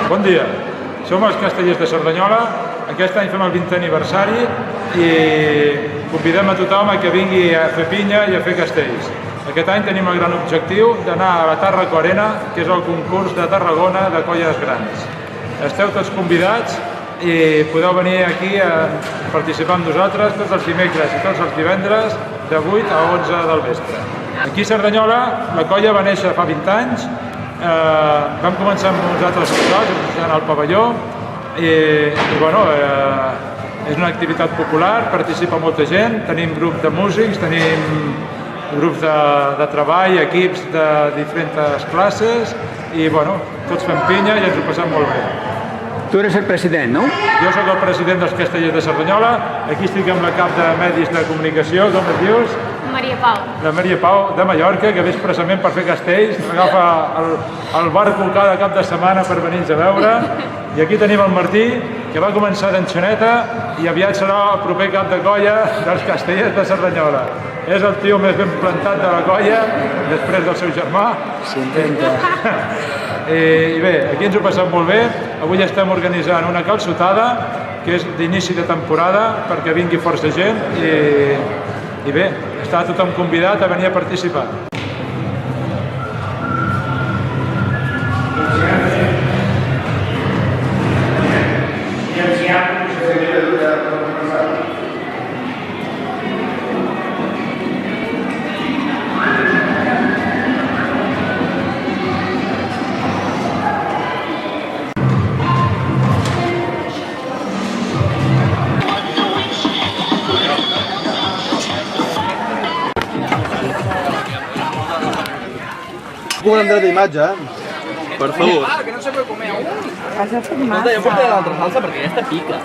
Bon dia, som els Castellers de Cerdanyola. Aquest any fem el 20è aniversari i convidem a tothom a que vingui a fer pinya i a fer castells. Aquest any tenim el gran objectiu d'anar a la Tàrraco Arena, que és el concurs de Tarragona de colles grans. Esteu tots convidats i podeu venir aquí a participar amb nosaltres tots els dimecres i tots els divendres de 8 a 11 del vespre. Aquí a Cerdanyola la colla va néixer fa 20 anys. Vam començar amb nosaltres en el pavelló i bueno, és una activitat popular, participa molta gent, tenim grup de músics, tenim grups de treball, equips de diferents classes i bueno, tots fem pinya i ens ho passem molt bé. Tu eres el president, no? Jo soc el president dels Castellers de Cerdanyola, aquí estic amb la cap de medis de comunicació, com et dius? Maria Pau. La Maria Pau de Mallorca, que ve expressament per fer castells, agafa el barco cada cap de setmana per venir-nos a veure. I aquí tenim el Martí, que va començar d'enxaneta i aviat serà el proper cap de colla dels Castellers de Cerdanyola. És el tio més ben plantat de la colla, després del seu germà. S'intenta. I bé, aquí ens ho passem molt bé. Avui estem organitzant una calçotada, que és d'inici de temporada, perquè vingui força gent i bé, està tothom convidat a venir a participar. Puc prendre d'imatge, Per favor. Que no se puede comer aún. Has de fer massa. Escolta, jo portaré l'altra salsa perquè aquesta pica.